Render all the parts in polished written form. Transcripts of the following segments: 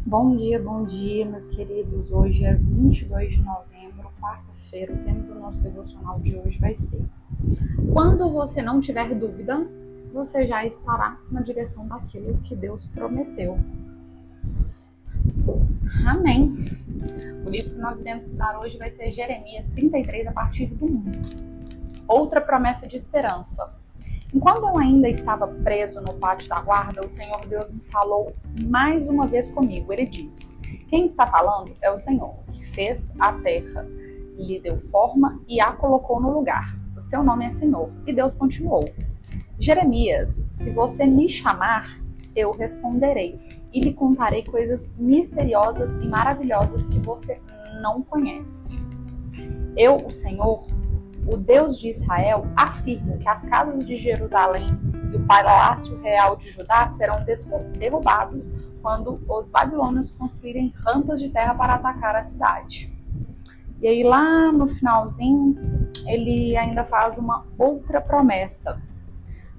Bom dia, meus queridos. Hoje é 22 de novembro, quarta-feira. O tema do nosso devocional de hoje vai ser: quando você não tiver dúvida, você já estará na direção daquilo que Deus prometeu. Amém. O livro que nós iremos estudar hoje vai ser Jeremias 33, a partir do 1. Outra promessa de esperança. Enquanto eu ainda estava preso no pátio da guarda, o Senhor Deus me falou mais uma vez comigo. Ele disse: quem está falando é o Senhor, que fez a terra, lhe deu forma e a colocou no lugar. O seu nome é Senhor. E Deus continuou: Jeremias, se você me chamar, eu responderei e lhe contarei coisas misteriosas e maravilhosas que você não conhece. Eu, o Senhor, o Deus de Israel, afirmo que as casas de Jerusalém e o palácio real de Judá serão derrubados quando os babilônios construírem rampas de terra para atacar a cidade. E aí lá no finalzinho, ele ainda faz uma outra promessa.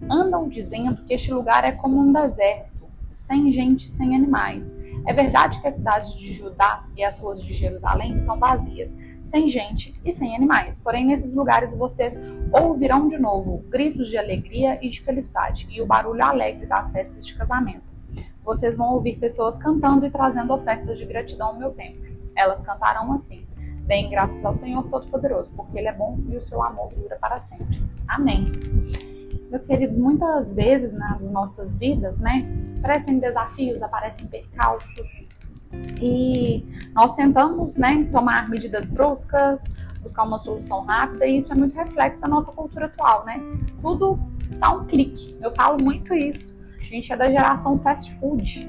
Andam dizendo que este lugar é como um deserto, sem gente, sem animais. É verdade que as cidades de Judá e as ruas de Jerusalém estão vazias, sem gente e sem animais. Porém, nesses lugares vocês ouvirão de novo gritos de alegria e de felicidade e o barulho alegre das festas de casamento. Vocês vão ouvir pessoas cantando e trazendo ofertas de gratidão ao meu templo. Elas cantarão assim: deem graças ao Senhor Todo-Poderoso, porque Ele é bom e o seu amor dura para sempre. Amém. Meus queridos, muitas vezes nas nossas vidas, aparecem desafios, aparecem percalços, e nós tentamos, tomar medidas bruscas, buscar uma solução rápida, e isso é muito reflexo da nossa cultura atual, Tudo dá um clique. Eu falo muito isso. A gente é da geração fast food.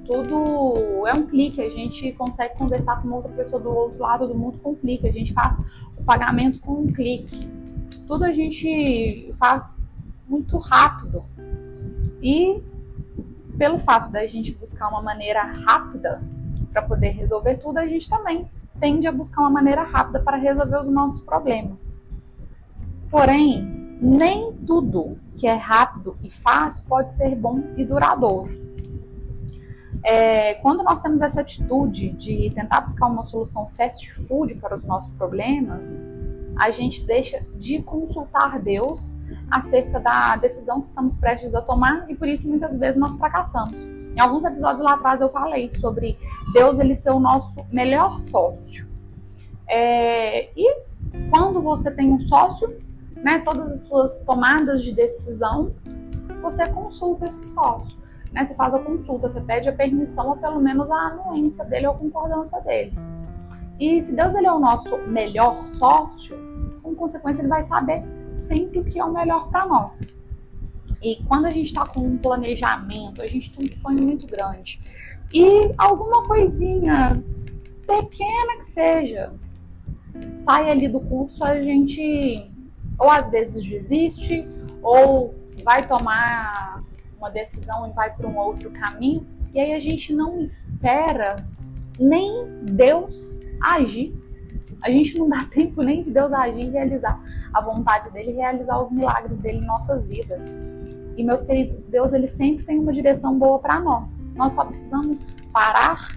Tudo é um clique. A gente consegue conversar com uma outra pessoa do outro lado do mundo com um clique. A gente faz o pagamento com um clique. Tudo a gente faz muito rápido. E pelo fato da gente buscar uma maneira rápida para poder resolver tudo, a gente também tende a buscar uma maneira rápida para resolver os nossos problemas. Porém, nem tudo que é rápido e fácil pode ser bom e duradouro. Quando nós temos essa atitude de tentar buscar uma solução fast food para os nossos problemas, a gente deixa de consultar Deus acerca da decisão que estamos prestes a tomar, e por isso muitas vezes nós fracassamos. Em alguns episódios lá atrás eu falei sobre Deus, ele ser o nosso melhor sócio. E quando você tem um sócio, todas as suas tomadas de decisão, você consulta esse sócio. Você faz a consulta, você pede a permissão ou pelo menos a anuência dele ou a concordância dele. E se Deus ele é o nosso melhor sócio, com consequência ele vai saber sempre o que é o melhor para nós. E quando a gente está com um planejamento, a gente tem um sonho muito grande, e alguma coisinha pequena que seja sai ali do curso, a gente ou às vezes desiste, ou vai tomar uma decisão e vai para um outro caminho, e aí a gente não espera nem Deus agir. A gente não dá tempo nem de Deus agir e realizar a vontade dele, realizar os milagres dele em nossas vidas. E, meus queridos, Deus ele sempre tem uma direção boa para nós. Nós só precisamos parar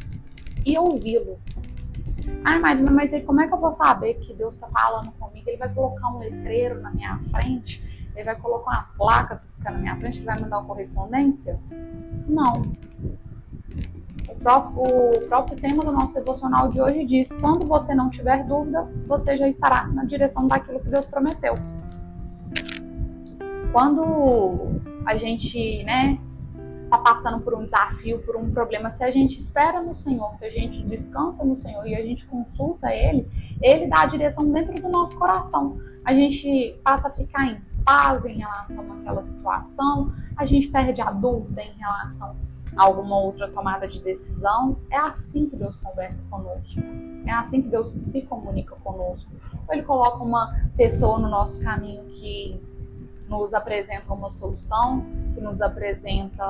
e ouvi-lo. Ai, Marina, mas aí como é que eu vou saber que Deus está falando comigo? Ele vai colocar um letreiro na minha frente? Ele vai colocar uma placa piscando na minha frente? Ele vai mandar uma correspondência? Não. O próprio tema do nosso devocional de hoje diz: quando você não tiver dúvida, você já estará na direção daquilo que Deus prometeu. Quando a gente, está passando por um desafio, por um problema, se a gente espera no Senhor, se a gente descansa no Senhor e a gente consulta Ele, Ele dá a direção dentro do nosso coração. A gente passa a ficar em paz em relação àquela situação, a gente perde a dúvida em relação a alguma outra tomada de decisão. É assim que Deus conversa conosco, é assim que Deus se comunica conosco. Ou Ele coloca uma pessoa no nosso caminho que nos apresenta uma solução, que nos apresenta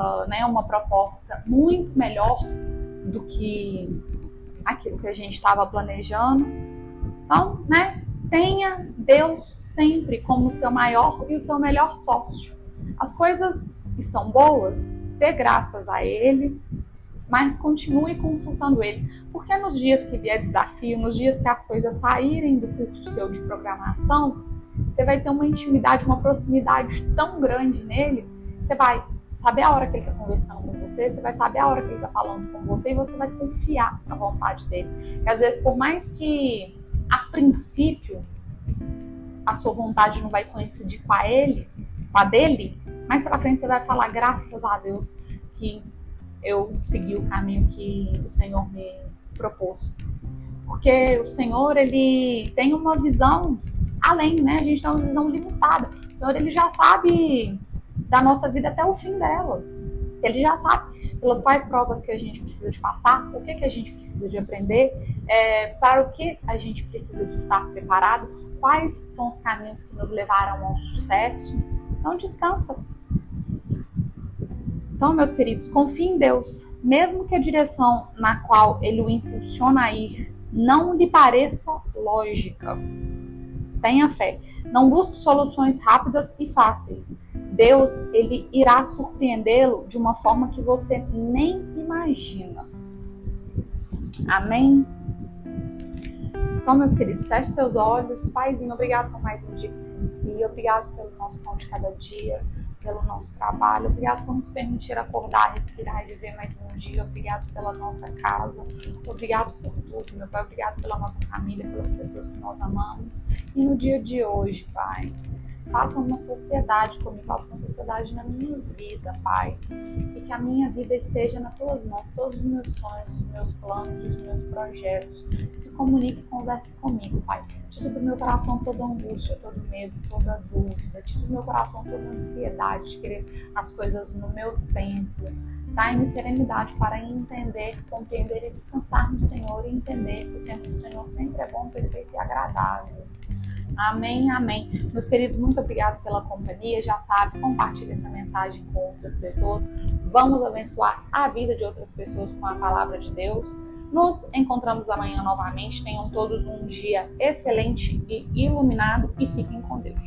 uma proposta muito melhor do que aquilo que a gente estava planejando. Então, tenha Deus sempre como o seu maior e o seu melhor sócio. As coisas estão boas, dê graças a Ele, mas continue consultando ele, porque nos dias que vier desafio, nos dias que as coisas saírem do curso seu de programação, você vai ter uma intimidade, uma proximidade tão grande nele, você vai saber a hora que ele está conversando com você, você vai saber a hora que ele está falando com você e você vai confiar na vontade dele. Porque às vezes, por mais que a princípio a sua vontade não vai coincidir com a dele, mais pra frente você vai falar, graças a Deus que eu segui o caminho que o Senhor me propôs. Porque o Senhor, ele tem uma visão além, né? A gente tem uma visão limitada. O Senhor, ele já sabe da nossa vida até o fim dela. Ele já sabe pelas quais provas que a gente precisa de passar, o que a gente precisa de aprender, para o que a gente precisa de estar preparado, quais são os caminhos que nos levarão ao sucesso. Então descansa. Então, meus queridos, confie em Deus, mesmo que a direção na qual Ele o impulsiona a ir não lhe pareça lógica. Tenha fé. Não busque soluções rápidas e fáceis. Deus, Ele irá surpreendê-lo de uma forma que você nem imagina. Amém? Então, meus queridos, feche seus olhos. Paizinho, obrigado por mais um dia que se inicia. Obrigado pelo nosso pão de cada dia, pelo nosso trabalho. Obrigado por nos permitir acordar, respirar e viver mais um dia. Obrigado pela nossa casa. Obrigado por tudo, meu Pai. Obrigado pela nossa família, pelas pessoas que nós amamos. E no dia de hoje, Pai, faça uma sociedade comigo, faça uma sociedade na minha vida, Pai. E que a minha vida esteja nas tuas mãos, todos os meus sonhos, os meus planos, os meus projetos. Se comunique e converse comigo, Pai. Tira do meu coração toda angústia, todo medo, toda dúvida. Tira do meu coração toda ansiedade de querer as coisas no meu tempo. Dá-me serenidade para entender, compreender e descansar no Senhor e entender que o tempo do Senhor sempre é bom, perfeito e agradável. Amém, amém. Meus queridos, muito obrigado pela companhia. Já sabe, compartilhe essa mensagem com outras pessoas. Vamos abençoar a vida de outras pessoas com a palavra de Deus. Nos encontramos amanhã novamente. Tenham todos um dia excelente e iluminado e fiquem com Deus.